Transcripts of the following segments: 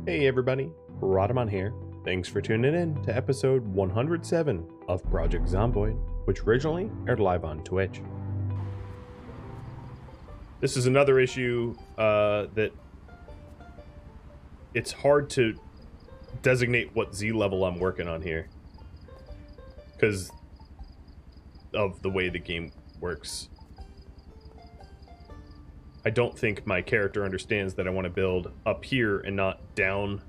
Hey everybody, Rhadamant here. Thanks for tuning in to episode 107 of Project Zomboid, which originally aired live on Twitch. This is another issue that it's hard to designate what Z level I'm working on here because of the way the game works. I don't think my character understands that I want to build up here and not down.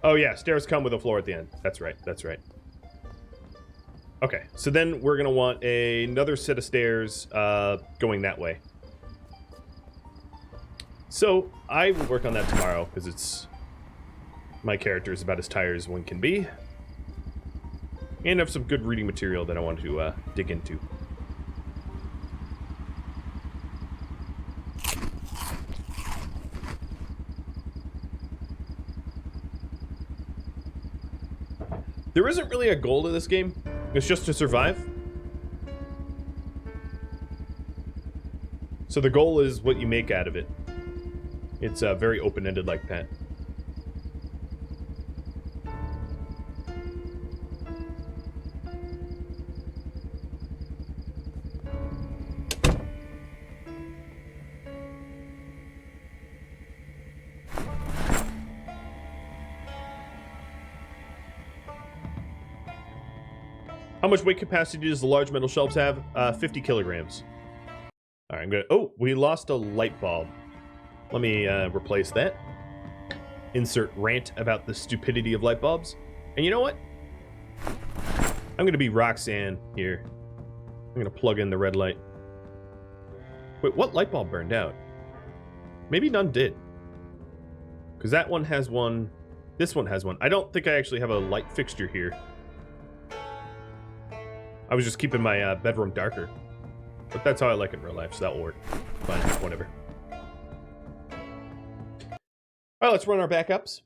Oh yeah, stairs come with a floor at the end. That's right, that's right. Okay, so then we're going to want another set of stairs going that way. So I will work on that tomorrow because it's... my character is about as tired as one can be. And I have some good reading material that I want to dig into. There isn't really a goal to this game. It's just to survive. So the goal is what you make out of it. It's very open-ended like that. How much weight capacity does the large metal shelves have? 50 kilograms. All right, I'm gonna... oh, we lost a light bulb. Let me replace that. Insert rant about the stupidity of light bulbs. And you know what? I'm gonna be Roxanne here. I'm gonna plug in the red light. Wait, what light bulb burned out? Maybe none did. Because that one has one. This one has one. I don't think I actually have a light fixture here. I was just keeping my bedroom darker. But that's how I like it in real life, so that will work. Fine, whatever. Alright, let's run our backups.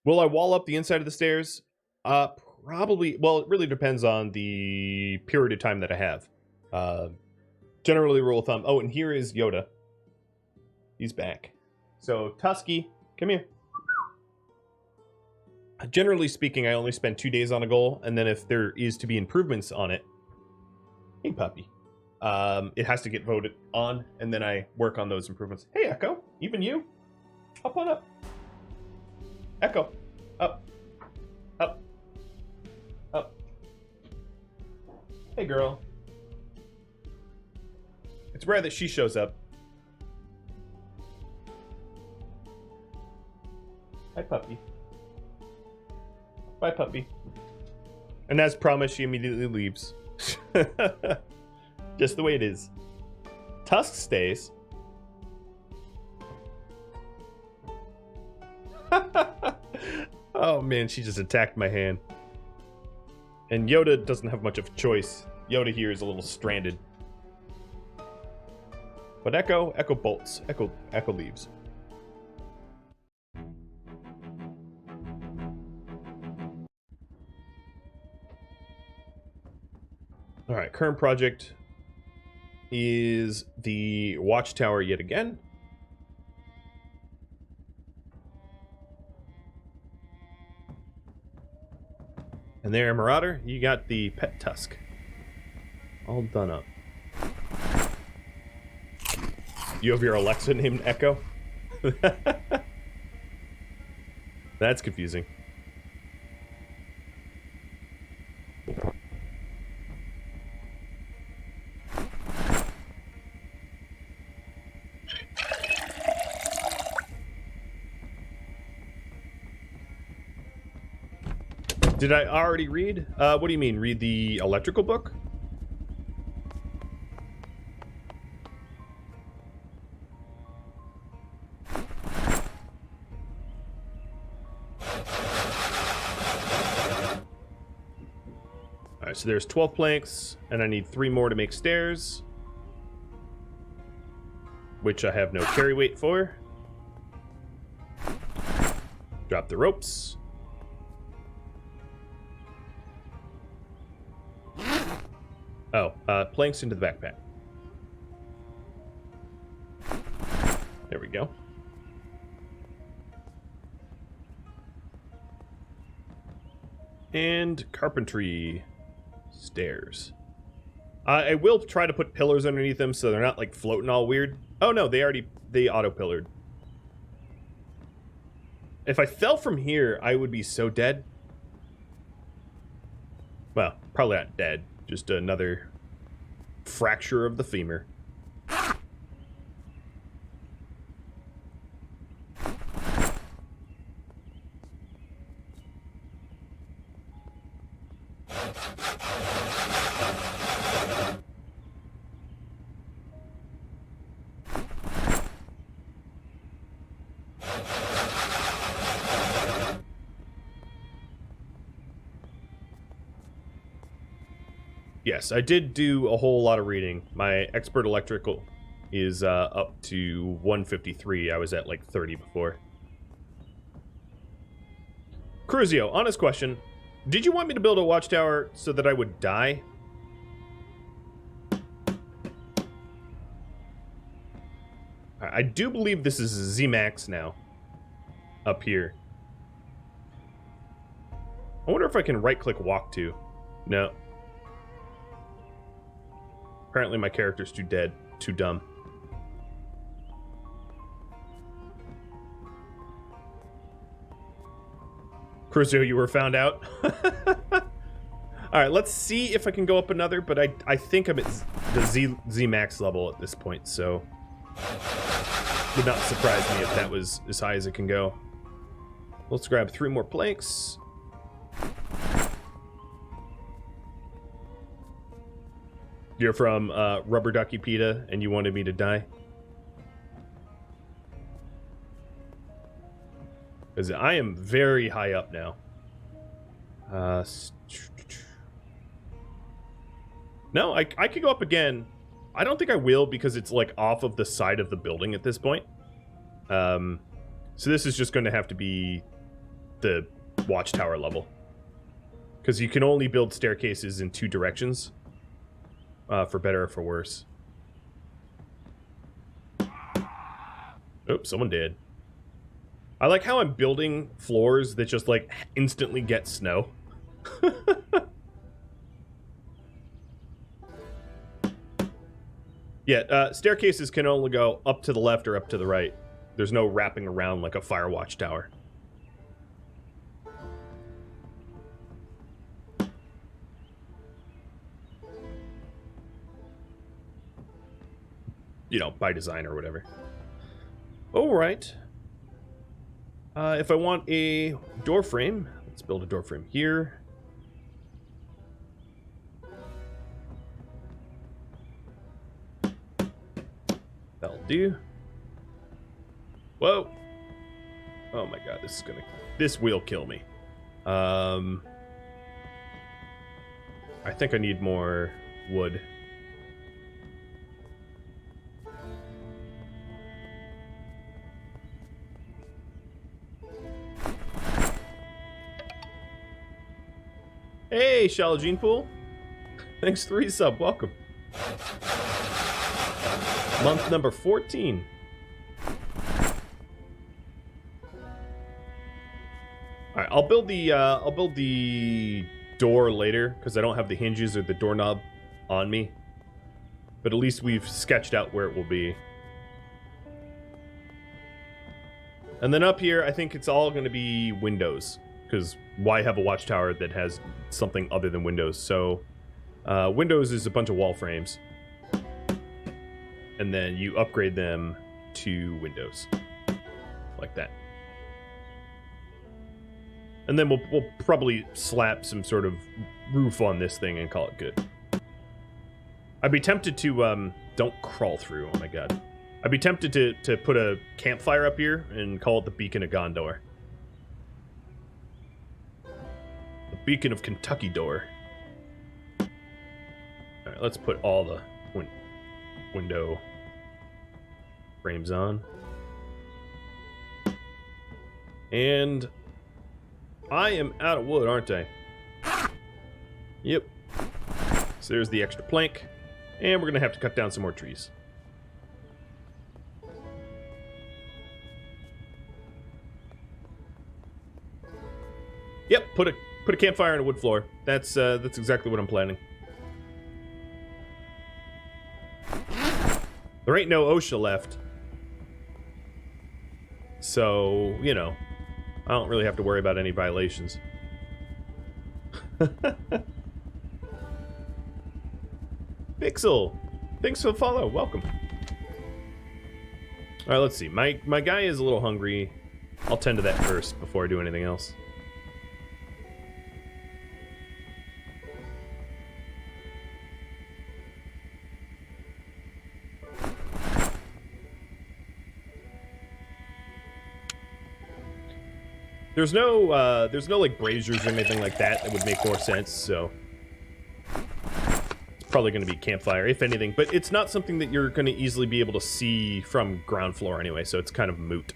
Will I wall up the inside of the stairs? Probably. Well, it really depends on the period of time that I have. Generally, rule of thumb. Oh, and here is Yoda. He's back. So, Tusky, come here. Generally speaking, I only spend 2 days on a goal, and then if there is to be improvements on it, hey puppy, it has to get voted on, and then I work on those improvements. Hey Echo, even you, up on up. Echo, up, up, up. Hey girl. It's rare that she shows up. Hi puppy. Bye, puppy. And as promised, she immediately leaves. Just the way it is. Tusk stays. Oh man, she just attacked my hand. And Yoda doesn't have much of a choice. Yoda here is a little stranded. But Echo bolts. Echo leaves. All right, current project is the Watchtower yet again. And there, Marauder, you got the pet tusk. All done up. You have your Alexa named Echo? That's confusing. Did I already read? What do you mean, read the electrical book? Alright, so there's 12 planks, and I need 3 more to make stairs. Which I have no carry weight for. Drop the ropes. Oh, planks into the backpack. There we go. And carpentry stairs. I will try to put pillars underneath them so they're not like floating all weird. Oh no, they auto-pillared. If I fell from here, I would be so dead. Well, probably not dead. Just another fracture of the femur. Yes, I did do a whole lot of reading. My expert electrical is up to 153. I was at like 30 before. Cruzio, honest question. Did you want me to build a watchtower so that I would die? I do believe this is Z-Max now. Up here. I wonder if I can right-click walk to. No. Apparently my character's too dumb. Cruzio, you were found out? Alright, let's see if I can go up another, but I think I'm at the Z-Max level at this point, so... would not surprise me if that was as high as it can go. Let's grab 3 more planks. You're from Rubber Ducky PETA, and you wanted me to die? Because I am very high up now. No, I could go up again. I don't think I will because it's like off of the side of the building at this point. So this is just going to have to be the watchtower level. Because you can only build staircases in 2 directions. For better or for worse. Oops, someone did. I like how I'm building floors that just like instantly get snow. Yeah, staircases can only go up to the left or up to the right. There's no wrapping around like a fire watchtower. You know, by design or whatever. Alright. If I want a door frame, let's build a door frame here. That'll do. Whoa. Oh my god, this will kill me. I think I need more wood. Hey, Shallow Gene Pool. Thanks, 3 sub. Welcome. Month number 14. All right, I'll build the door later because I don't have the hinges or the doorknob on me. But at least we've sketched out where it will be. And then up here, I think it's all going to be windows. Because why have a watchtower that has something other than windows? So, windows is a bunch of wall frames. And then you upgrade them to windows. Like that. And then we'll probably slap some sort of roof on this thing and call it good. I'd be tempted to, don't crawl through, oh my god. I'd be tempted to put a campfire up here and call it the Beacon of Gondor. Beacon of Kentucky door. Alright, let's put all the window frames on. And I am out of wood, aren't I? Yep. So there's the extra plank. And we're going to have to cut down some more trees. Yep, put a campfire on a wood floor. That's exactly what I'm planning. There ain't no OSHA left. So, you know, I don't really have to worry about any violations. Pixel, thanks for the follow. Welcome. All right, let's see. My guy is a little hungry. I'll tend to that first before I do anything else. There's no like braziers or anything like that that would make more sense, so it's probably going to be campfire, if anything. But it's not something that you're going to easily be able to see from ground floor anyway, so it's kind of moot.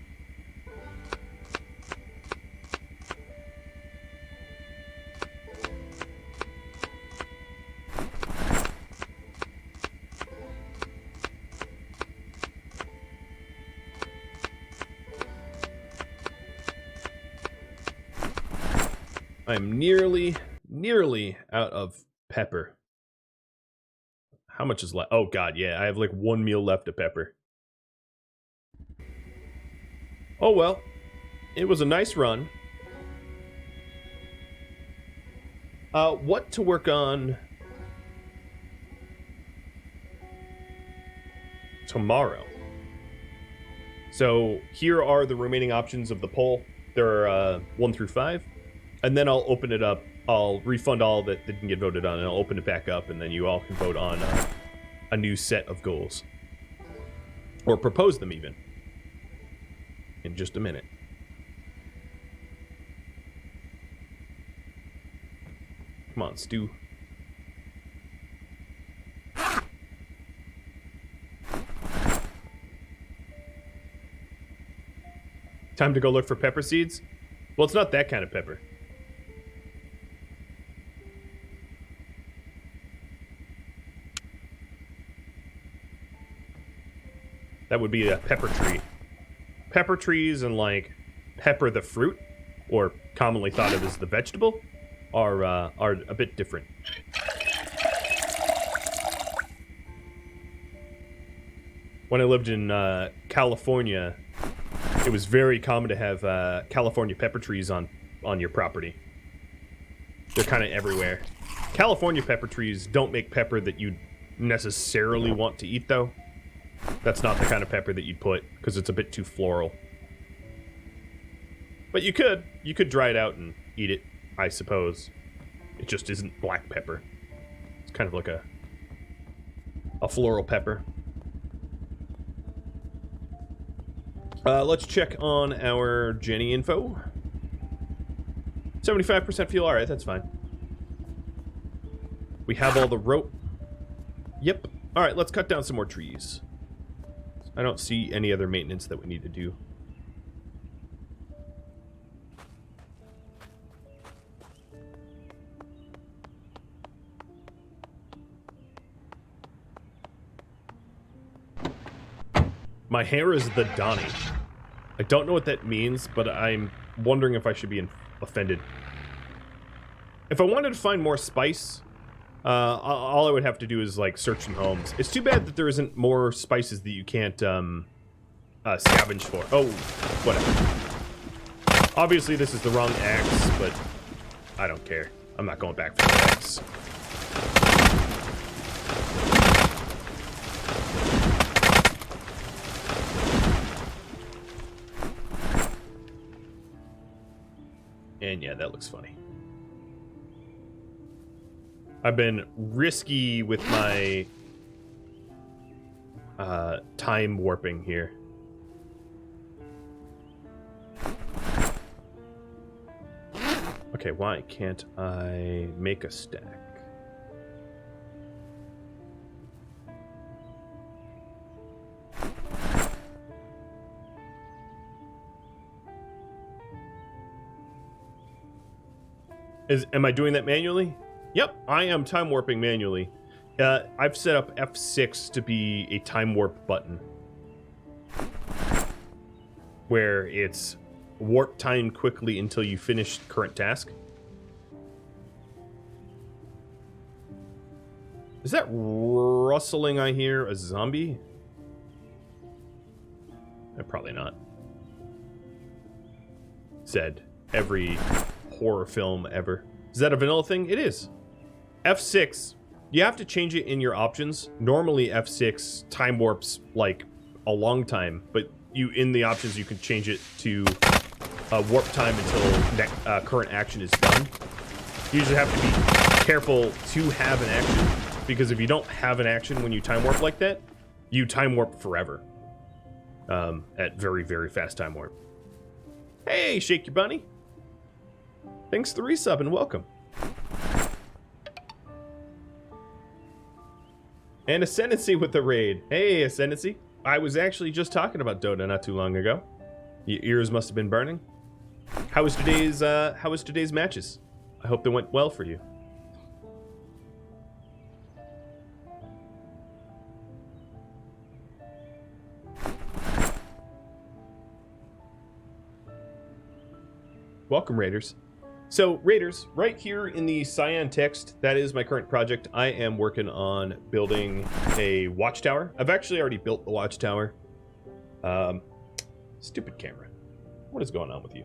I'm nearly out of pepper. How much is left? Oh god, yeah, I have like 1 meal left of pepper. Oh well, it was a nice run. What to work on tomorrow? So here are the remaining options of the poll. There are 1 through 5. And then I'll open it up. I'll refund all that didn't get voted on, and I'll open it back up, and then you all can vote on a new set of goals. Or propose them, even. In just a minute. Come on, Stu. Time to go look for pepper seeds? Well, it's not that kind of pepper. That would be a pepper tree. Pepper trees and, like, pepper the fruit, or commonly thought of as the vegetable, are a bit different. When I lived in California, it was very common to have California pepper trees on your property. They're kind of everywhere. California pepper trees don't make pepper that you necessarily want to eat, though. That's not the kind of pepper that you'd put, because it's a bit too floral. But you could dry it out and eat it, I suppose. It just isn't black pepper. It's kind of like a floral pepper. Let's check on our Jenny info. 75% fuel, alright, that's fine. We have all the rope. Yep. Alright, let's cut down some more trees. I don't see any other maintenance that we need to do. My hair is the Donnie. I don't know what that means, but I'm wondering if I should be offended. If I wanted to find more spice, all I would have to do is, like, search some homes. It's too bad that there isn't more spices that you can't, scavenge for. Oh, whatever. Obviously, this is the wrong axe, but I don't care. I'm not going back for the axe. And yeah, that looks funny. I've been risky with my time warping here. Okay, why can't I make a stack? Am I doing that manually? Yep, I am time warping manually. I've set up F6 to be a time warp button, where it's warp time quickly until you finish current task. Is that rustling I hear a zombie? Probably not. Said every horror film ever. Is that a vanilla thing? It is. F6, you have to change it in your options. Normally F6 time warps like a long time, but in the options you can change it to warp time until current action is done. You usually have to be careful to have an action, because if you don't have an action when you time warp like that, you time warp forever. At very, very fast time warp. Hey, Shake Your Bunny. Thanks for the resub and welcome. And Ascendancy with the raid. Hey, Ascendancy. I was actually just talking about Dota not too long ago. Your ears must have been burning. How was today's matches? I hope they went well for you. Welcome, Raiders. So, Raiders, right here in the cyan text, that is my current project. I am working on building a Watchtower. I've actually already built the Watchtower. Stupid camera. What is going on with you?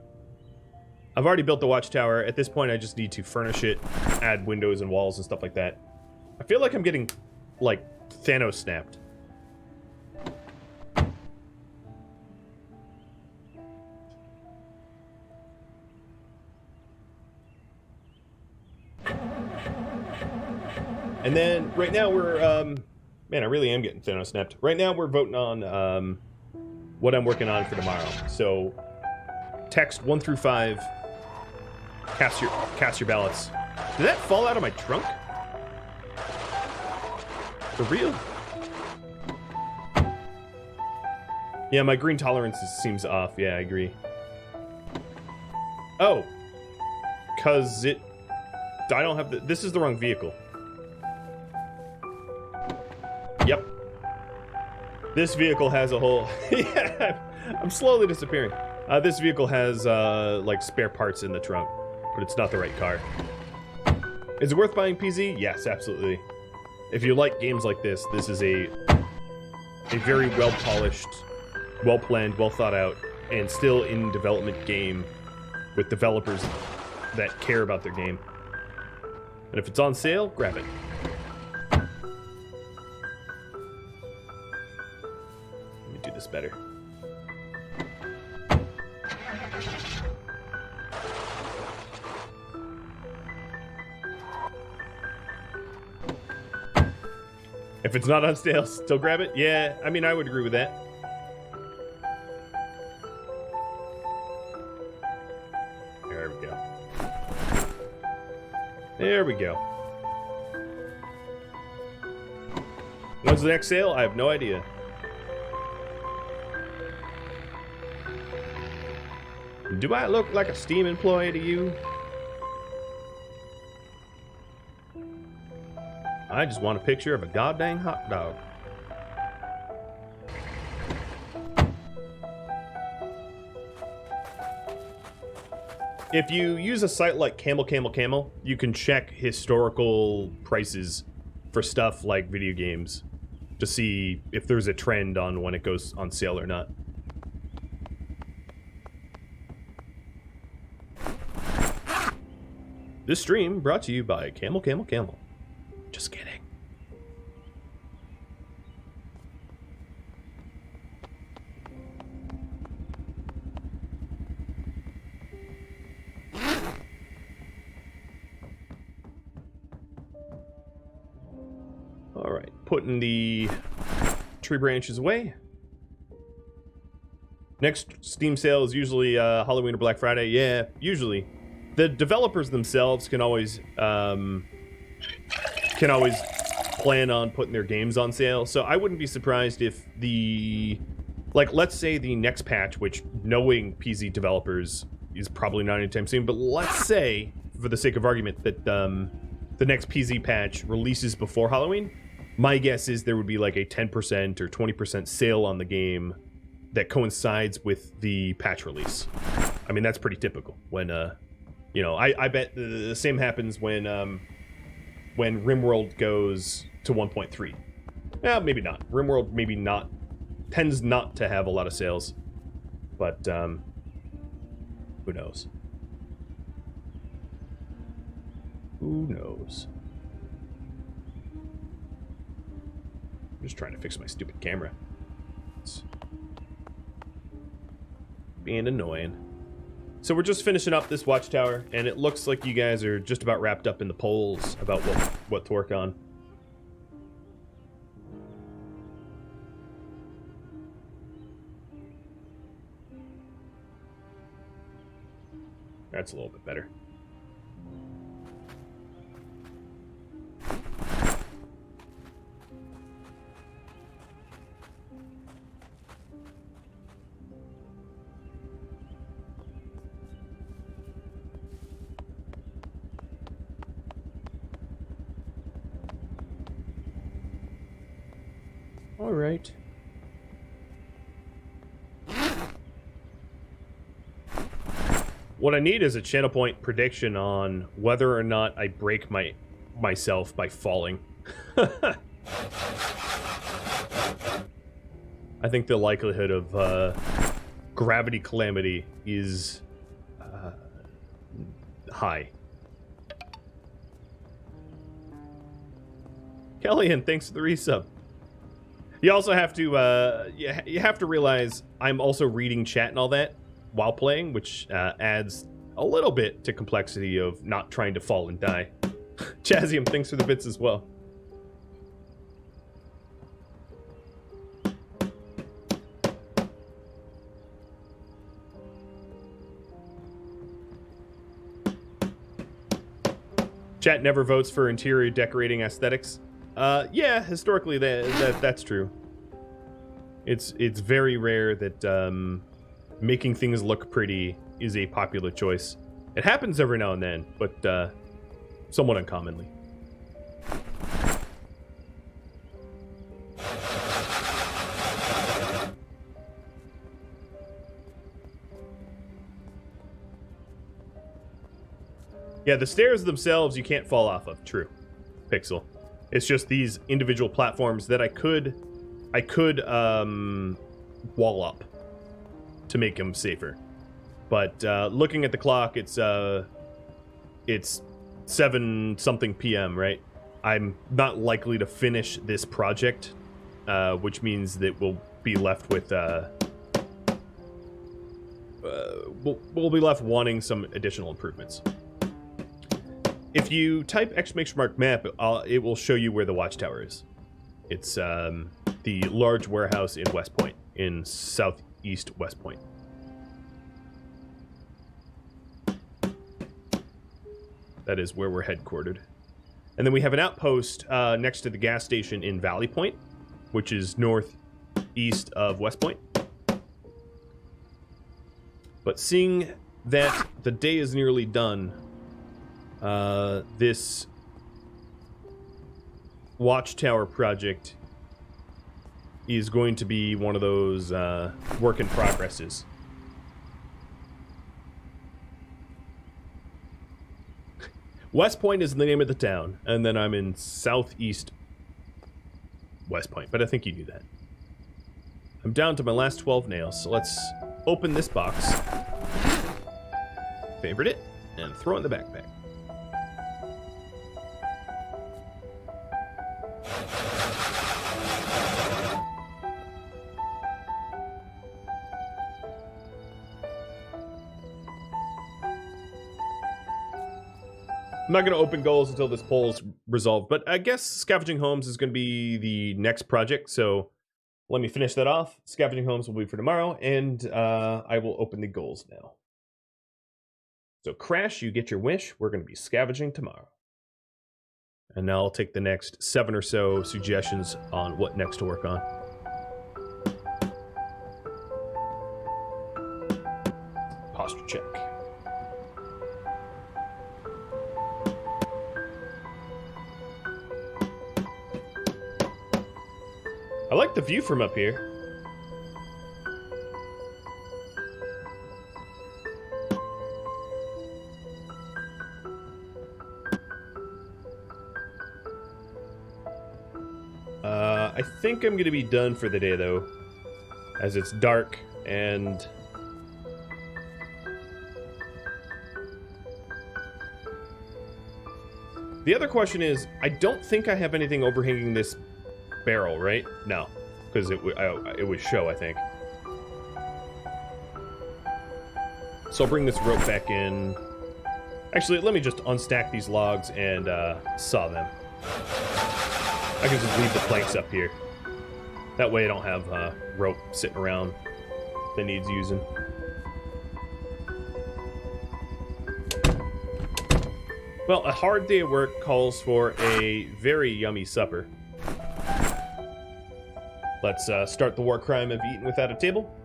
I've already built the Watchtower. At this point, I just need to furnish it, add windows and walls and stuff like that. I feel like I'm getting, like, Thanos snapped. And then, right now, we're, man, I really am getting Thanos snapped. Right now, we're voting on, what I'm working on for tomorrow. So, text 1 through 5, cast your ballots. Did that fall out of my trunk? For real? Yeah, my green tolerance seems off. Yeah, I agree. Oh. 'Cause I don't have the... This is the wrong vehicle. Yep. This vehicle has a whole... Yeah, I'm slowly disappearing. This vehicle has, like, spare parts in the trunk, but it's not the right car. Is it worth buying PZ? Yes, absolutely. If you like games like this is a very well-polished, well-planned, well-thought-out, and still in development game with developers that care about their game. And if it's on sale, grab it. Let me do this better. If it's not on sale, still grab it? Yeah, I mean, I would agree with that. There we go. There we go. When's the next sale? I have no idea. Do I look like a Steam employee to you? I just want a picture of a goddamn hot dog. If you use a site like Camel, you can check historical prices for stuff like video games to see if there's a trend on when it goes on sale or not. This stream brought to you by Camel. Just kidding. All right, putting the tree branches away. Next Steam sale is usually Halloween or Black Friday. Yeah, usually. The developers themselves can always plan on putting their games on sale. So I wouldn't be surprised if let's say the next patch, which knowing PZ developers is probably not anytime soon, but let's say, for the sake of argument, that the next PZ patch releases before Halloween. My guess is there would be like a 10% or 20% sale on the game that coincides with the patch release. I mean, that's pretty typical when, you know, I bet the same happens when when RimWorld goes to 1.3. Yeah, maybe not. RimWorld maybe not, tends not to have a lot of sales, but who knows? Who knows? I'm just trying to fix my stupid camera. It's being annoying. So we're just finishing up this Watchtower, and it looks like you guys are just about wrapped up in the polls about what to work on. That's a little bit better. All right. What I need is a channel point prediction on whether or not I break myself by falling. I think the likelihood of gravity calamity is high. Kellyanne, thanks for the resub. You also have to you have to realize I'm also reading chat and all that while playing, which adds a little bit to complexity of not trying to fall and die. Chazium, thanks for the bits as well. Chat never votes for interior decorating aesthetics. Yeah, historically that's true. It's very rare that making things look pretty is a popular choice. It happens every now and then, but somewhat uncommonly. Yeah, the stairs themselves you can't fall off of. True, Pixel. It's just these individual platforms that I could wall up to make them safer. But looking at the clock, it's 7-something p.m., right? I'm not likely to finish this project, which means that we'll be left with we'll be left wanting some additional improvements. If you type !map, it will show you where the Watchtower is. It's the large warehouse in West Point, in southeast West Point. That is where we're headquartered. And then we have an outpost next to the gas station in Valley Point, which is northeast of West Point. But seeing that the day is nearly done, this Watchtower project is going to be one of those work in progresses. West Point is the name of the town, and then I'm in southeast West Point, but I think you knew that. I'm down to my last 12 nails, so let's open this box, favorite it, and throw it in the backpack. I'm not going to open goals until this poll is resolved, but I guess Scavenging Homes is going to be the next project, so let me finish that off. Scavenging Homes will be for tomorrow, and I will open the goals now. So Crash, you get your wish. We're going to be scavenging tomorrow. And now I'll take the next 7 or so suggestions on what next to work on. Posture check. I like the view from up here. I think I'm going to be done for the day, though, as it's dark, and... The other question is, I don't think I have anything overhanging this barrel, right? No, because it would show, I think. So I'll bring this rope back in. Actually, let me just unstack these logs and saw them. I can just leave the planks up here. That way I don't have rope sitting around that needs using. Well, a hard day at work calls for a very yummy supper. Let's start the war crime of eating without a table.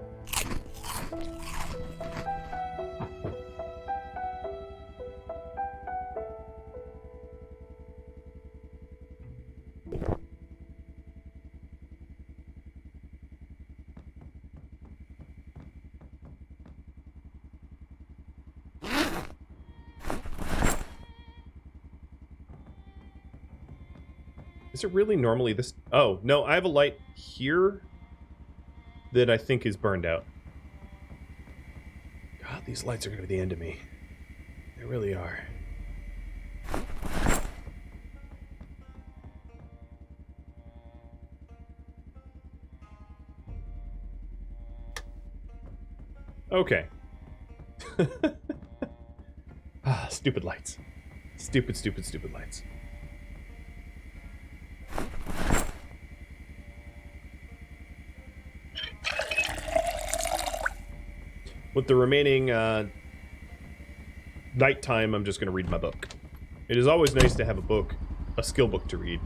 Is it really normally this? Oh, no, I have a light here that I think is burned out. God, these lights are going to be the end of me. They really are. Okay. Ah, stupid lights. Stupid, stupid, stupid lights. With the remaining nighttime, I'm just going to read my book. It is always nice to have a book, a skill book to read.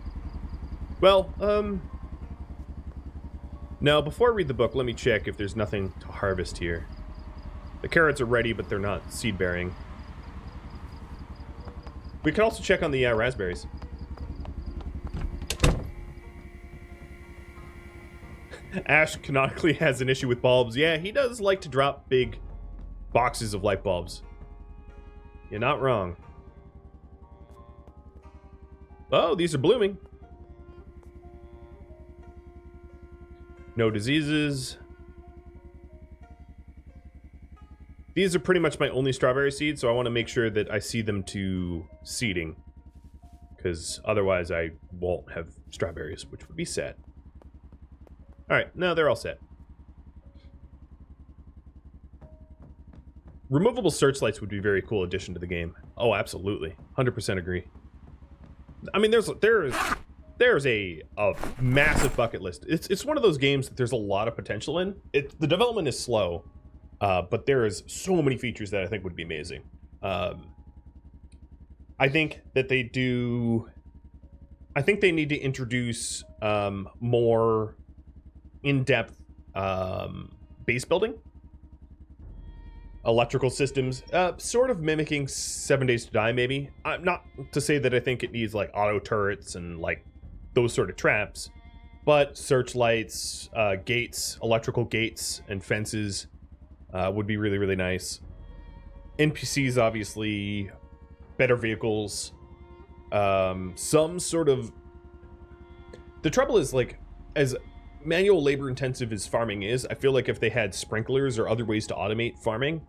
Well, now before I read the book, let me check if there's nothing to harvest here. The carrots are ready, but they're not seed-bearing. We can also check on the raspberries. Ash canonically has an issue with bulbs. Yeah, he does like to drop big boxes of light bulbs. You're not wrong. Oh, these are blooming. No diseases. These are pretty much my only strawberry seeds, so I want to make sure that I see them to seeding. Because otherwise I won't have strawberries, which would be sad. Alright, no, they're all set. Removable searchlights would be a very cool addition to the game. Oh, absolutely. 100% agree. I mean, there's a massive bucket list. It's one of those games that there's a lot of potential in. The development is slow, but there is so many features that I think would be amazing. I think that they do... I think they need to introduce more in-depth base building, electrical systems, sort of mimicking 7 Days to Die, maybe. Not to say that I think it needs like auto turrets and like those sort of traps, but searchlights, gates, electrical gates, and fences would be really, really nice. NPCs, obviously, better vehicles, some sort of... The trouble is, like, as manual labor intensive as farming is, I feel like if they had sprinklers or other ways to automate farming,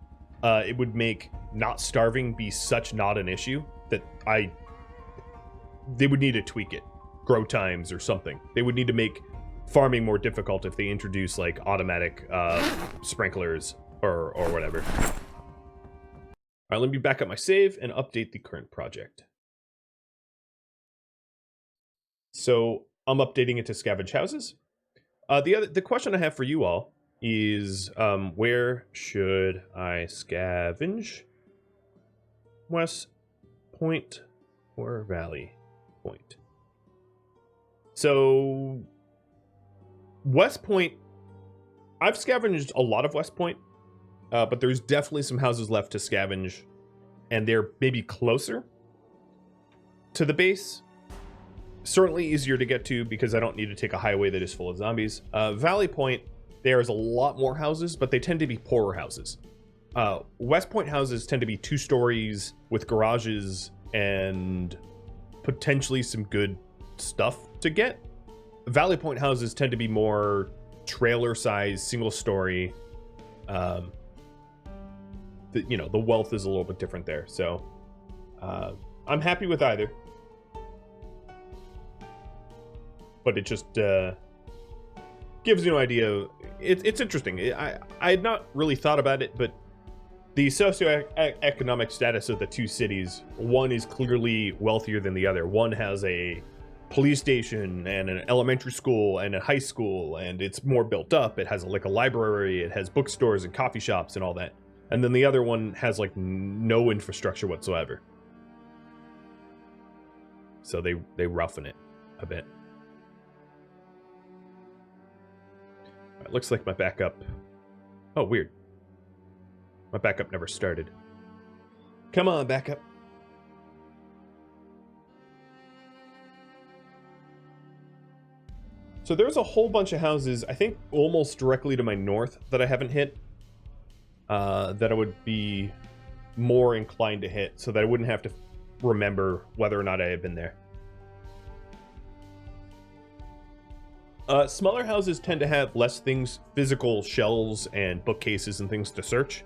it would make not starving be such not an issue that they would need to tweak it. Grow times or something. They would need to make farming more difficult if they introduce like automatic sprinklers or whatever. All right, let me back up my save and update the current project. So I'm updating it to scavenge houses. The question I have for you all is, where should I scavenge? West Point or Valley Point? So, West Point, I've scavenged a lot of West Point, but there's definitely some houses left to scavenge, and they're maybe closer to the base. Certainly easier to get to because I don't need to take a highway that is full of zombies. Valley Point, there's a lot more houses, but they tend to be poorer houses. West Point houses tend to be 2 stories with garages and potentially some good stuff to get. Valley Point houses tend to be more trailer-sized, single-story. The wealth is a little bit different there. So I'm happy with either. But it just gives you an idea. It's interesting. I had not really thought about it, but the socioeconomic status of the two cities, one is clearly wealthier than the other. One has a police station and an elementary school and a high school, and it's more built up. It has like a library, it has bookstores and coffee shops and all that. And then the other one has like no infrastructure whatsoever. So they roughen it a bit. It looks like my backup. Oh, weird. My backup never started. Come on, backup. So there's a whole bunch of houses, I think almost directly to my north, that I haven't hit. That I would be more inclined to hit, so that I wouldn't have to remember whether or not I had been there. Smaller houses tend to have less things, physical shelves and bookcases and things to search.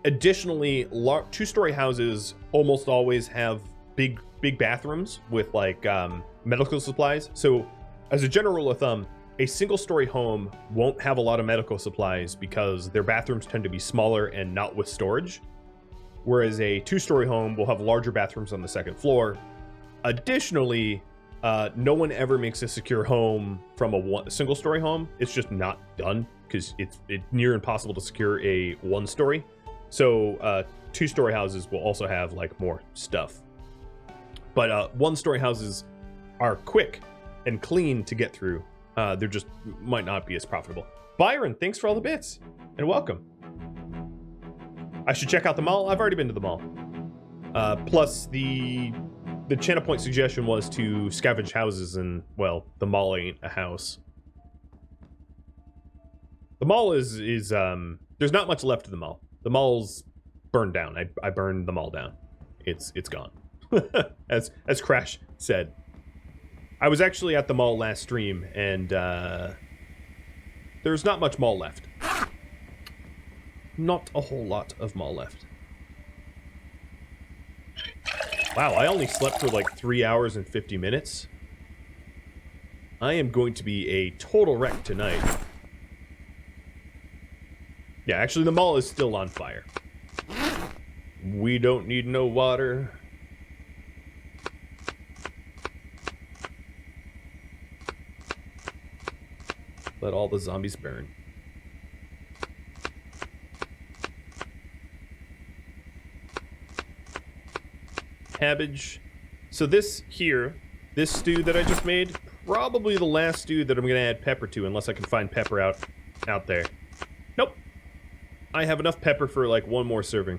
Additionally, two-story houses almost always have big bathrooms with like medical supplies. So as a general rule of thumb, a single-story home won't have a lot of medical supplies because their bathrooms tend to be smaller and not with storage. Whereas a two-story home will have larger bathrooms on the second floor. Additionally, no one ever makes a secure home from a single-story home. It's just not done because it's near impossible to secure a one-story. So two-story houses will also have like more stuff. But one-story houses are quick and clean to get through. They're just might not be as profitable. Byron, thanks for all the bits and welcome. I should check out the mall. I've already been to the mall. Plus the channel point suggestion was to scavenge houses, and well, the mall ain't a house. The mall is there's not much left of the mall. The mall's burned down. I burned the mall down. It's gone. as Crash said. I was actually at the mall last stream, and there's not much mall left. Not a whole lot of mall left. Wow, I only slept for like 3 hours and 50 minutes. I am going to be a total wreck tonight. Yeah, actually the mall is still on fire. We don't need no water. Let all the zombies burn. Cabbage. So this stew that I just made, probably the last stew that I'm going to add pepper to, unless I can find pepper out there. Nope. I have enough pepper for like one more serving.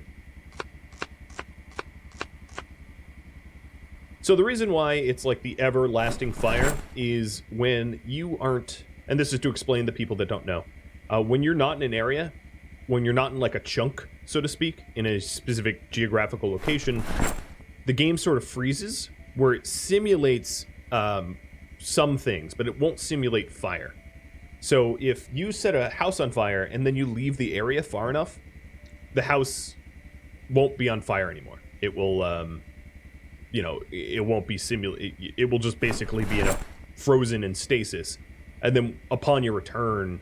So the reason why it's like the everlasting fire is when you aren't, and this is to explain to people that don't know, when you're not in an area, when you're not in like a chunk, so to speak, in a specific geographical location, the game sort of freezes, where it simulates some things, but it won't simulate fire. So if you set a house on fire and then you leave the area far enough, the house won't be on fire anymore. It will, it won't be it will just basically be frozen in stasis. And then upon your return,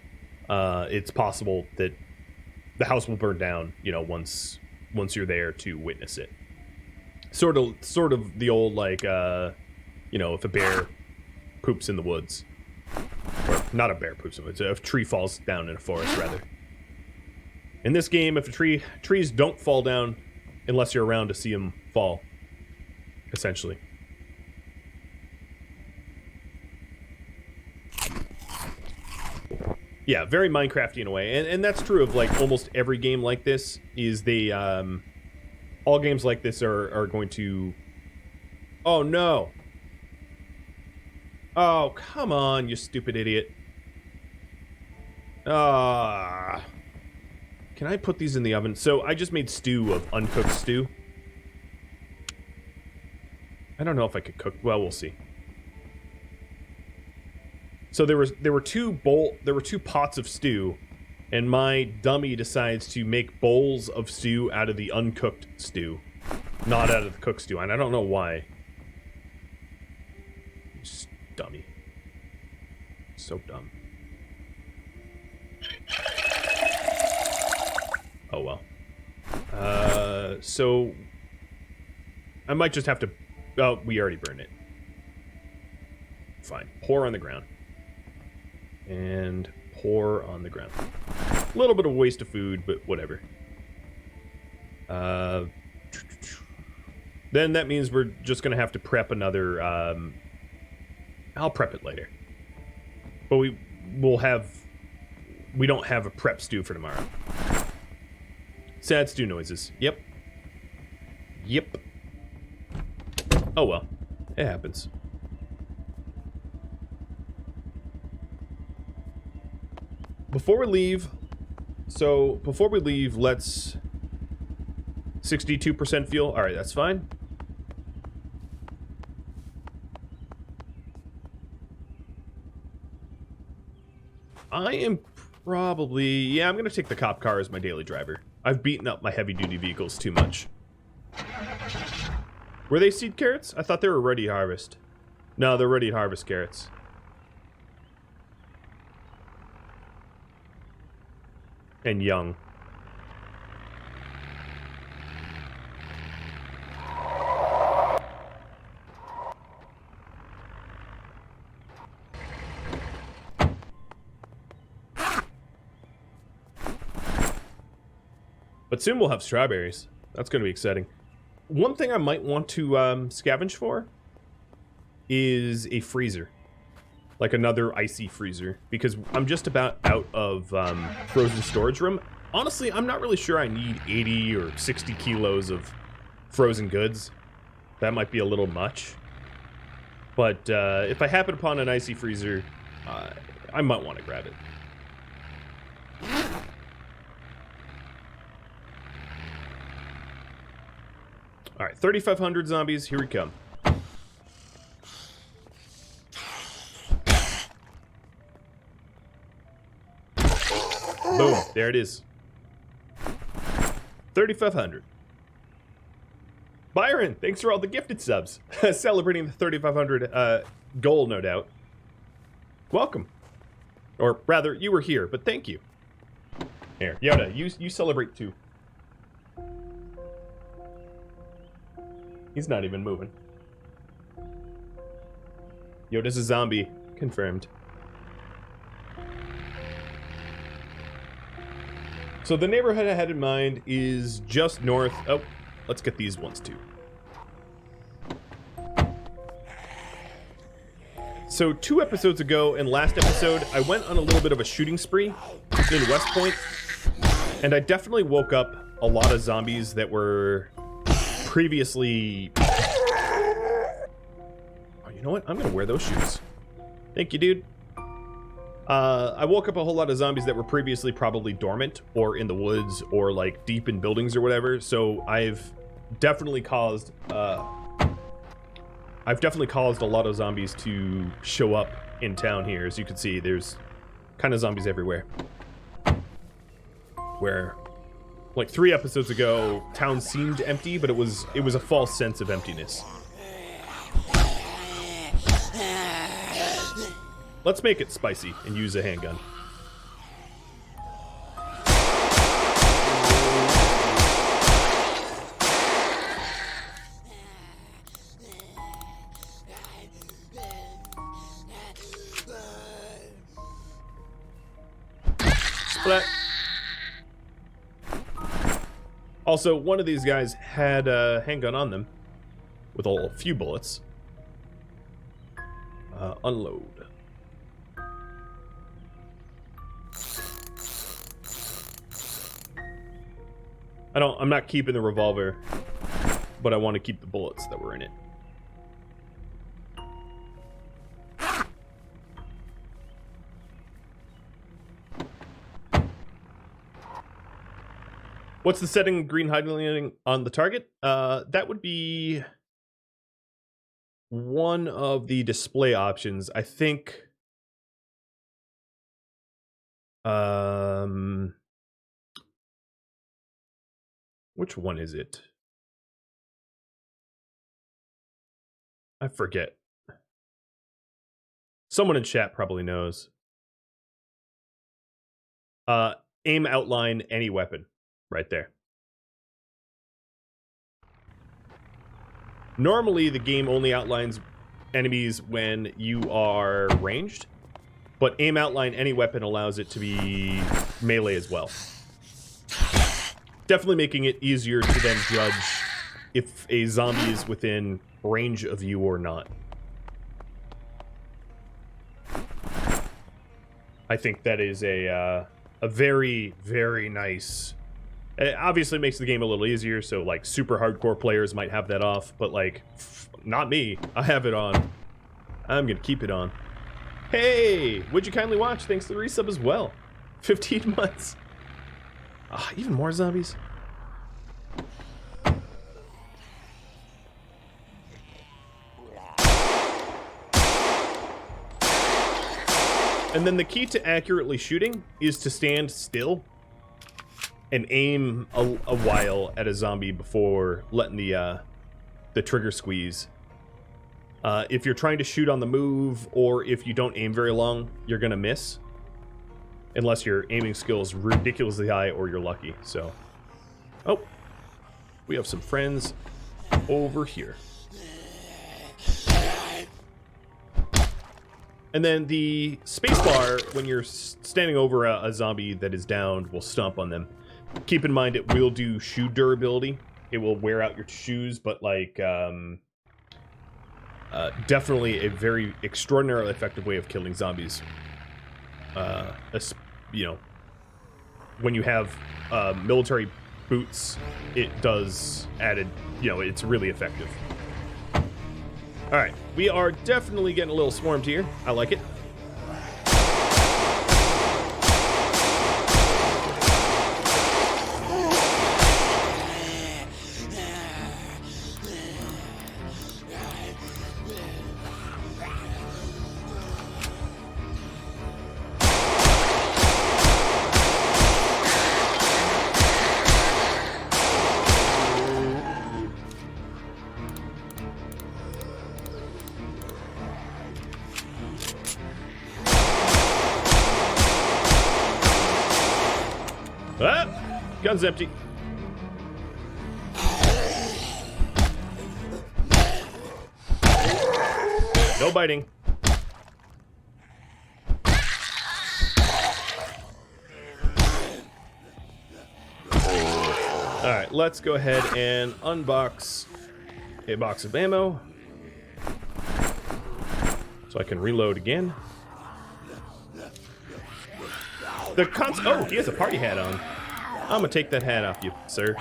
it's possible that the house will burn down, once you're there to witness it. Sort of the old, like, if a bear poops in the woods. Or not a bear poops in the woods, if a tree falls down in a forest, rather. In this game, if trees don't fall down unless you're around to see them fall, essentially. Yeah, very Minecrafty in a way. And that's true of, like, almost every game like this, is they, all games like this are going to... Oh, no. Oh, come on, you stupid idiot. Can I put these in the oven? So, I just made stew of uncooked stew. I don't know if I could cook... Well, we'll see. So there were two pots of stew, and my dummy decides to make bowls of stew out of the uncooked stew, not out of the cooked stew, and I don't know why. Just dummy. So dumb. Oh well. So I might just have to. Oh, we already burned it. Fine. Pour on the ground. And pour on the ground. A little bit of waste of food, but whatever. Then that means we're just gonna have to prep another. I'll prep it later. But we don't have a prep stew for tomorrow. Sad stew noises. Yep. Yep. Oh well. It happens. Before we leave, let's 62% fuel. All right, that's fine. I am probably, yeah, I'm gonna take the cop car as my daily driver. I've beaten up my heavy-duty vehicles too much. Were they seed carrots? I thought they were ready to harvest. No, they're ready to harvest carrots. And young. But soon we'll have strawberries. That's going to be exciting. One thing I might want to scavenge for is a freezer. Like another icy freezer. Because I'm just about out of frozen storage room. Honestly, I'm not really sure I need 80 or 60 kilos of frozen goods. That might be a little much. But if I happen upon an icy freezer, I might want to grab it. Alright, 3,500 zombies, here we come. Boom, there it is. 3,500. Byron, thanks for all the gifted subs. Celebrating the 3,500 goal, no doubt. Welcome. Or rather, you were here, but thank you. Here, Yoda, you celebrate too. He's not even moving. Yoda's a zombie. Confirmed. So the neighborhood I had in mind is just north. Oh, let's get these ones too. So 2 episodes ago and last episode, I went on a little bit of a shooting spree in West Point. And I definitely woke up a lot of zombies that were previously... Oh, you know what? I'm gonna wear those shoes. Thank you, dude. I woke up a whole lot of zombies that were previously probably dormant or in the woods or like deep in buildings or whatever. So I've definitely caused a lot of zombies to show up in town here. As you can see, there's kind of zombies everywhere. Where like 3 episodes ago, town seemed empty, but it was a false sense of emptiness. Let's make it spicy and use a handgun. Splat. Also, one of these guys had a handgun on them with a few bullets. Unload. I'm not keeping the revolver, but I want to keep the bullets that were in it. What's the setting green highlighting on the target? That would be one of the display options. I think Which one is it? I forget. Someone in chat probably knows. Aim, outline, any weapon. Right there. Normally, the game only outlines enemies when you are ranged, but aim, outline, any weapon allows it to be melee as well. Definitely making it easier to then judge if a zombie is within range of you or not. I think that is a very, very nice... It obviously makes the game a little easier, so like super hardcore players might have that off, but like, not me. I have it on. I'm gonna keep it on. Hey, would you kindly watch? Thanks to the resub as well. 15 months. Even more zombies. And then the key to accurately shooting is to stand still and aim a while at a zombie before letting the trigger squeeze. If you're trying to shoot on the move, or if you don't aim very long, you're gonna miss. Unless your aiming skill is ridiculously high or you're lucky, so. Oh, we have some friends over here. And then the spacebar, when you're standing over a zombie that is downed, will stomp on them. Keep in mind, it will do shoe durability. It will wear out your shoes, but like, definitely a very extraordinarily effective way of killing zombies. You know, when you have military boots, it does added, you know, it's really effective. All right, we are definitely getting a little swarmed here. I like it. Gun's empty. No biting. Alright, let's go ahead and unbox a box of ammo so I can reload again. Oh, he has a party hat on. I'm gonna take that hat off you, sir.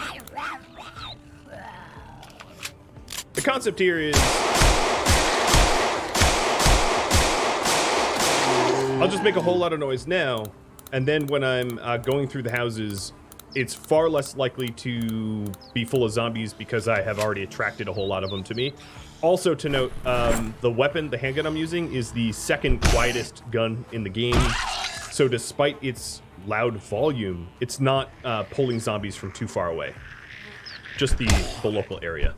The concept here is... I'll just make a whole lot of noise now, and then when I'm going through the houses, it's far less likely to be full of zombies because I have already attracted a whole lot of them to me. Also to note, the weapon, the handgun I'm using, is the second quietest gun in the game. So despite its loud volume, it's not pulling zombies from too far away. Just the local area.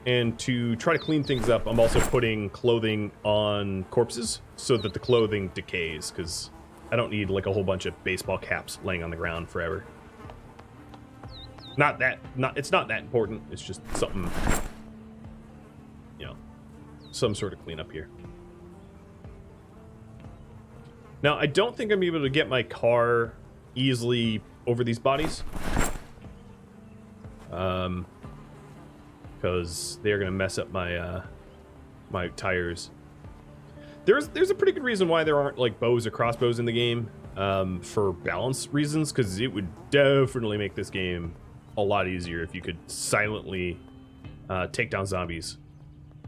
And to try to clean things up, I'm also putting clothing on corpses so that the clothing decays, because I don't need like a whole bunch of baseball caps laying on the ground forever. It's not that important. It's just something, you know, some sort of cleanup here. Now, I don't think I'm able to get my car easily over these bodies. Because they're going to mess up my my tires. There's a pretty good reason why there aren't like bows or crossbows in the game, for balance reasons, because it would definitely make this game a lot easier if you could silently take down zombies.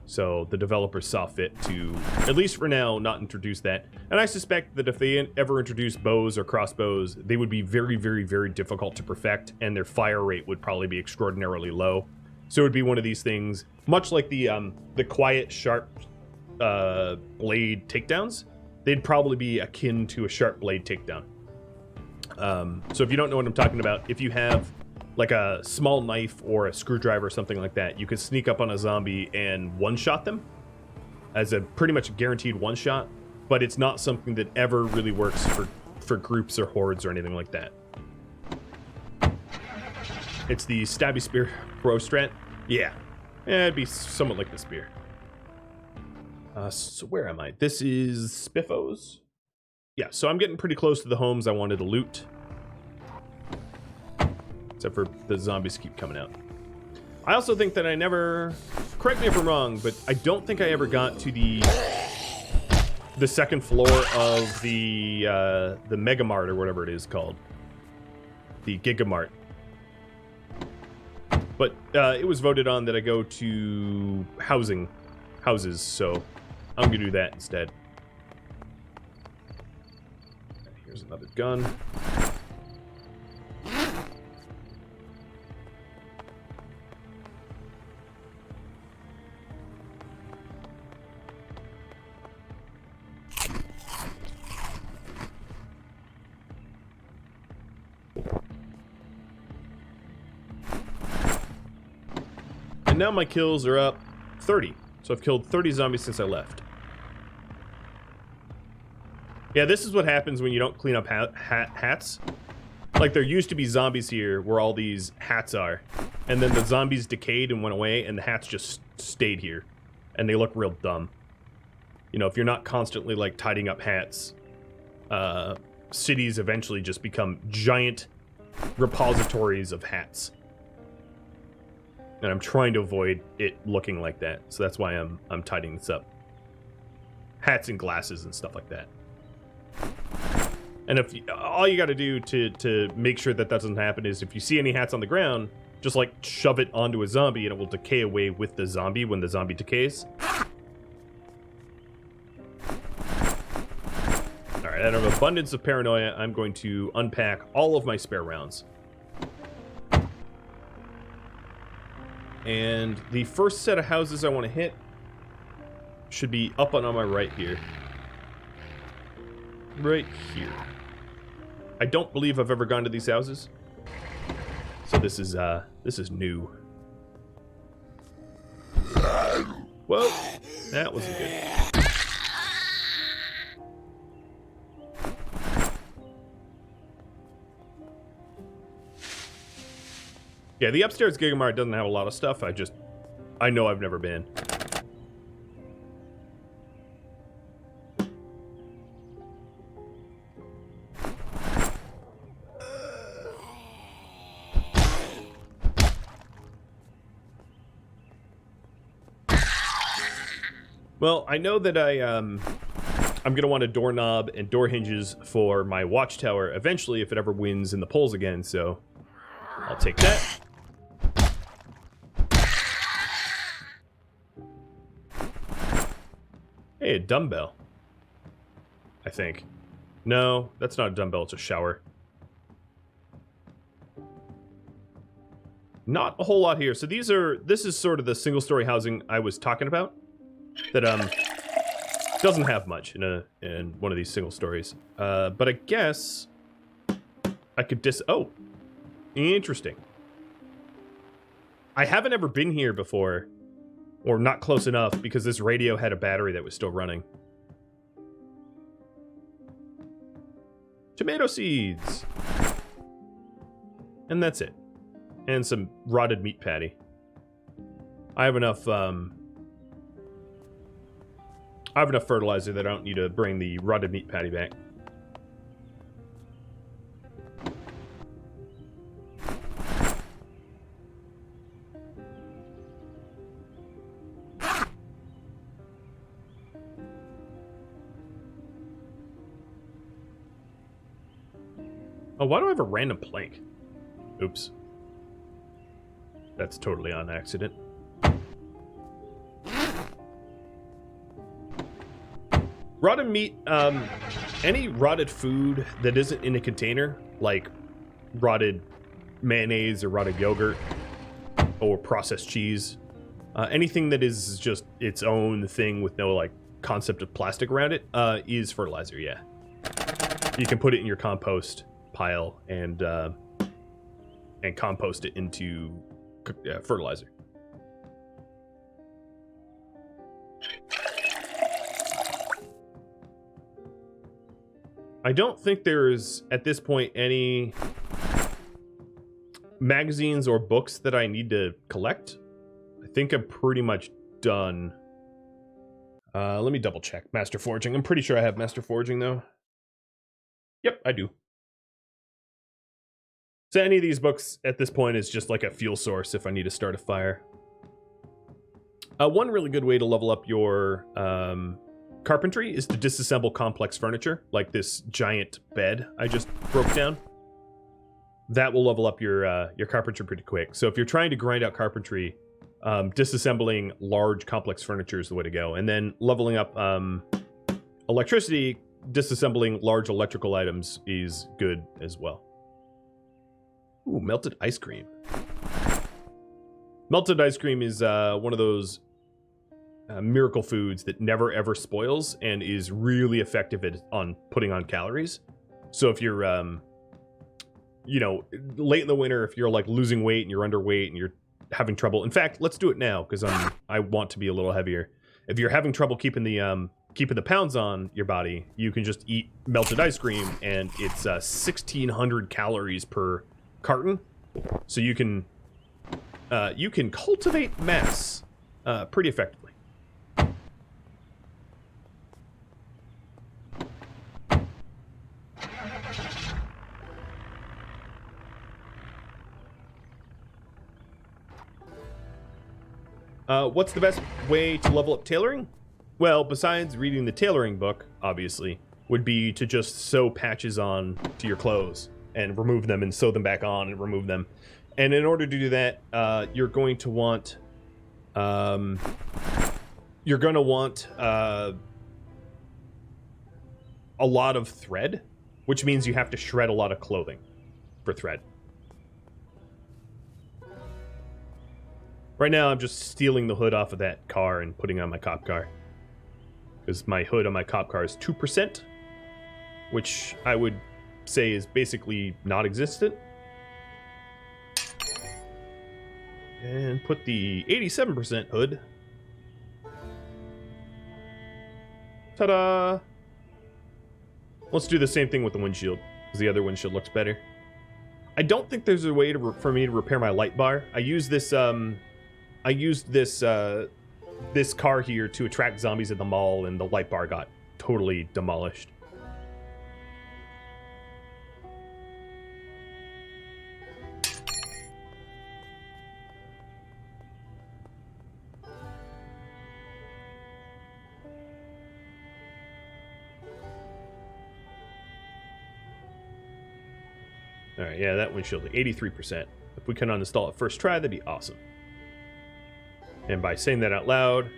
So the developers saw fit to, at least for now, not introduce that. And I suspect that if they ever introduced bows or crossbows, they would be very, very, very difficult to perfect, and their fire rate would probably be extraordinarily low. So it would be one of these things, much like the quiet, sharp blade takedowns, they'd probably be akin to a sharp blade takedown. So if you don't know what I'm talking about, if you have like a small knife or a screwdriver or something like that, you could sneak up on a zombie and one-shot them as a pretty much guaranteed one-shot, but it's not something that ever really works for groups or hordes or anything like that. It's the stabby spear bro strat. Yeah, it'd be somewhat like the spear. So where am I? This is Spiffos. Yeah, so I'm getting pretty close to the homes I wanted to loot. Except for the zombies keep coming out. I also think that I never, correct me if I'm wrong, but I don't think I ever got to the second floor of the Megamart or whatever it is called. The Gigamart. But it was voted on that I go to houses, so I'm gonna do that instead. Here's another gun. And now my kills are up 30. So I've killed 30 zombies since I left. Yeah, this is what happens when you don't clean up hats. Like, there used to be zombies here where all these hats are. And then the zombies decayed and went away, and the hats just stayed here. And they look real dumb. You know, if you're not constantly, like, tidying up hats, cities eventually just become giant repositories of hats. And I'm trying to avoid it looking like that. So that's why I'm tidying this up. Hats and glasses and stuff like that. And if all you got to do to make sure that doesn't happen is if you see any hats on the ground, just like shove it onto a zombie and it will decay away with the zombie when the zombie decays. Alright, out of abundance of paranoia, I'm going to unpack all of my spare rounds. And the first set of houses I want to hit should be up and on my right here. Right here. I don't believe I've ever gone to these houses. So this is new. Whoa, that wasn't good. Yeah, the upstairs Gigamart doesn't have a lot of stuff. I know I've never been. Well, I know that I'm gonna want a doorknob and door hinges for my Watchtower eventually if it ever wins in the polls again, so I'll take that. Hey, a dumbbell. I think. No, that's not a dumbbell, it's a shower. Not a whole lot here. So this is sort of the single-story housing I was talking about. That doesn't have much in one of these single stories. But I guess I could oh, interesting. I haven't ever been here before, or not close enough, because this radio had a battery that was still running. Tomato seeds. And that's it. And some rotted meat patty. I have enough fertilizer that I don't need to bring the rotted meat patty back. Oh, why do I have a random plank? Oops. That's totally on accident. Rotted meat, any rotted food that isn't in a container, like rotted mayonnaise or rotted yogurt or processed cheese, Anything that is just its own thing with no like concept of plastic around it is fertilizer. Yeah, you can put it in your compost pile and compost it into fertilizer. I don't think there's at this point any magazines or books that I need to collect. I think I'm pretty much done. Let me double check. Master Forging. I'm pretty sure I have Master Forging though. Yep, I do. So any of these books at this point is just like a fuel source if I need to start a fire. One really good way to level up your carpentry is to disassemble complex furniture, like this giant bed I just broke down. That will level up your carpentry pretty quick. So if you're trying to grind out carpentry, disassembling large complex furniture is the way to go. And then leveling up electricity, disassembling large electrical items is good as well. Ooh, melted ice cream. Melted ice cream is one of those miracle foods that never ever spoils and is really effective on putting on calories. So if you're, you know, late in the winter, if you're like losing weight and you're underweight and you're having trouble. In fact, let's do it now because I want to be a little heavier. If you're having trouble keeping the pounds on your body, you can just eat melted ice cream, and it's 1,600 calories per carton. So you can cultivate mass pretty effectively. What's the best way to level up tailoring? Well, besides reading the tailoring book, obviously, would be to just sew patches on to your clothes and remove them and sew them back on and remove them. And in order to do that, you're going to want a lot of thread, which means you have to shred a lot of clothing for thread. Right now, I'm just stealing the hood off of that car and putting it on my cop car. Because my hood on my cop car is 2%, which I would say is basically non-existent. And put the 87% hood. Ta-da! Let's do the same thing with the windshield, because the other windshield looks better. I don't think there's a way for me to repair my light bar. I used this this car here to attract zombies at the mall, and the light bar got totally demolished. All right, yeah, that windshield, 83%. If we can uninstall it first try, that'd be awesome. And by saying that out loud,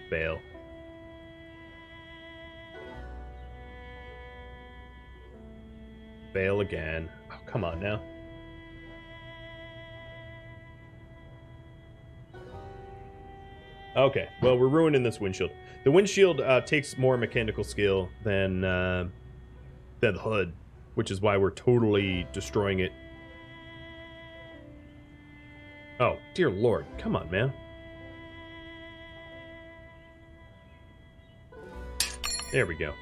fail. Fail again. Oh, come on now. Okay, well, we're ruining this windshield. The windshield takes more mechanical skill than the hood, which is why we're totally destroying it. Oh, dear Lord. Come on, man. There we go.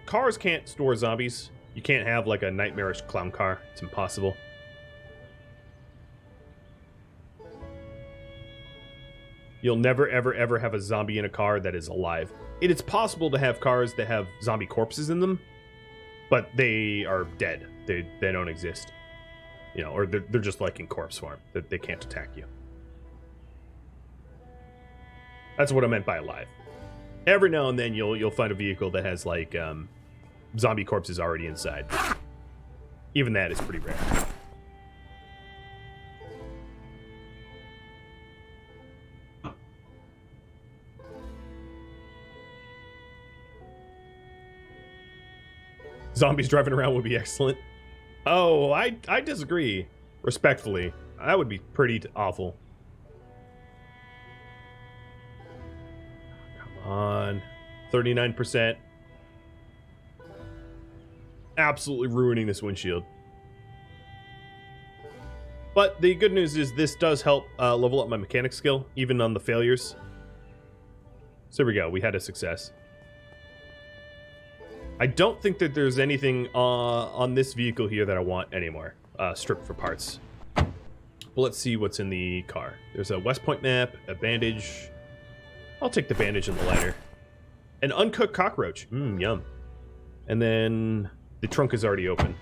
Cars can't store zombies. You can't have, like, a nightmarish clown car. It's impossible. You'll never, ever, ever have a zombie in a car that is alive. It is possible to have cars that have zombie corpses in them, but they are dead. They don't exist. You know, or they're just like in corpse form. They can't attack you. That's what I meant by alive. Every now and then you'll find a vehicle that has like zombie corpses already inside. Even that is pretty rare. Zombies driving around would be excellent. Oh, I disagree. Respectfully. That would be pretty awful. Come on. 39%. Absolutely ruining this windshield. But the good news is this does help level up my mechanic skill, even on the failures. So there we go. We had a success. I don't think that there's anything on this vehicle here that I want anymore. Stripped for parts. But let's see what's in the car. There's a West Point map, a bandage. I'll take the bandage and the lighter. An uncooked cockroach. Yum. And then the trunk is already open.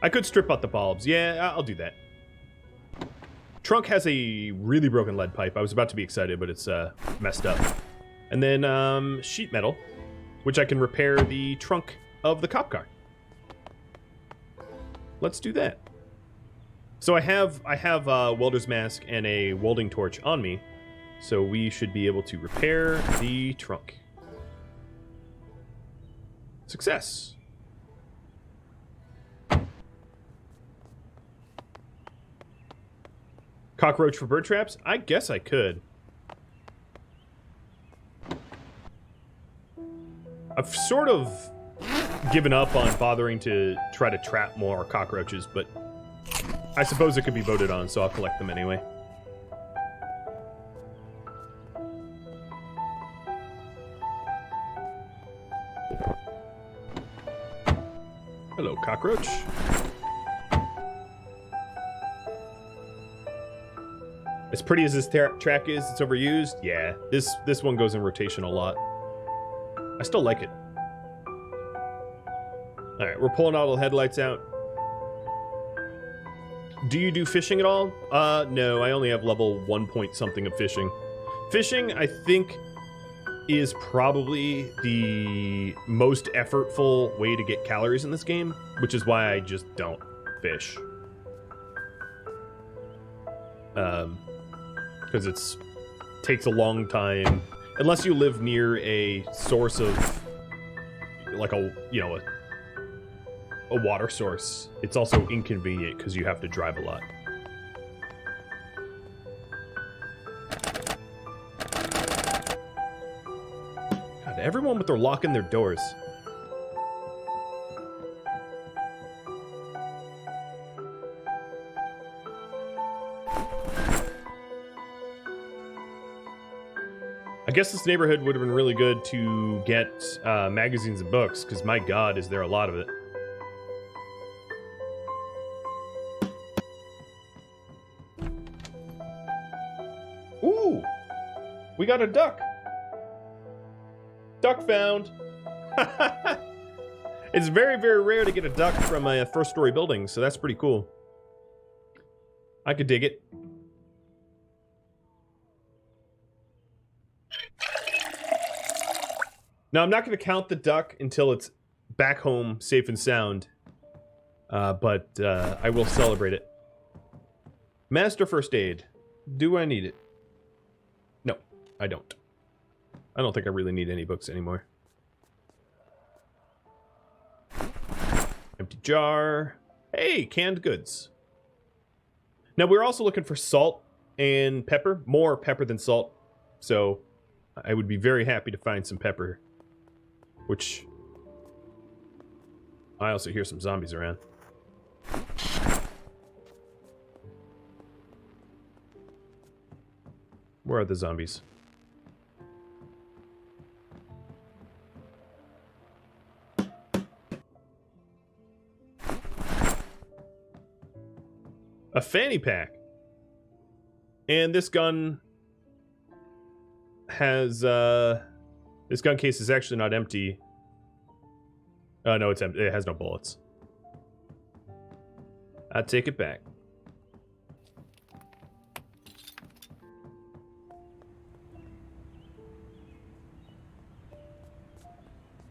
I could strip out the bulbs. Yeah, I'll do that. Trunk has a really broken lead pipe. I was about to be excited, but it's messed up. And then sheet metal, which I can repair the trunk of the cop car. Let's do that. So I have a welder's mask and a welding torch on me, so we should be able to repair the trunk. Success. Cockroach for bird traps? I guess I could. I've sort of given up on bothering to try to trap more cockroaches, but I suppose it could be voted on, so I'll collect them anyway. Hello, cockroach. As pretty as this track is, it's overused. Yeah, this one goes in rotation a lot. I still like it. All right, we're pulling all the headlights out. Do you do fishing at all? No, I only have level 1 point something of fishing. Fishing, I think, is probably the most effortful way to get calories in this game, which is why I just don't fish. Because it takes a long time, unless you live near a source of, like a water source. It's also inconvenient because you have to drive a lot. God, everyone with their locking their doors. I guess this neighborhood would have been really good to get magazines and books, because my god, is there a lot of it. Ooh! We got a duck! Duck found! It's very, very rare to get a duck from a first-story building, so that's pretty cool. I could dig it. Now, I'm not going to count the duck until it's back home, safe and sound. But I will celebrate it. Master First Aid. Do I need it? No, I don't. I don't think I really need any books anymore. Empty jar. Hey, canned goods. Now, we're also looking for salt and pepper. More pepper than salt. So, I would be very happy to find some pepper. Which, I also hear some zombies around. Where are the zombies? A fanny pack. And this gun has, this gun case is actually not empty. Oh, no, it's empty. It has no bullets. I take it back.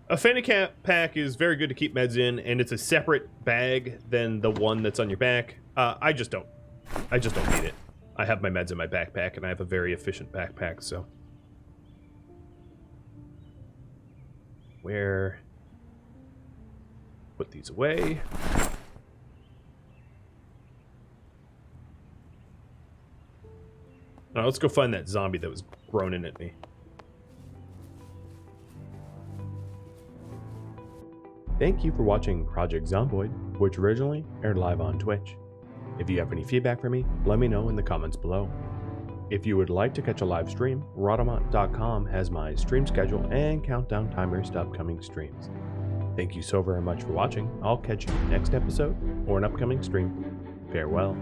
A fanny pack is very good to keep meds in, and it's a separate bag than the one that's on your back. I just don't need it. I have my meds in my backpack, and I have a very efficient backpack, so. Where? Put these away. Alright, let's go find that zombie that was groaning at me. Thank you for watching Project Zomboid, which originally aired live on Twitch. If you have any feedback for me, let me know in the comments below. If you would like to catch a live stream, Rhadamant.com has my stream schedule and countdown timers to upcoming streams. Thank you so very much for watching. I'll catch you next episode or an upcoming stream. Farewell.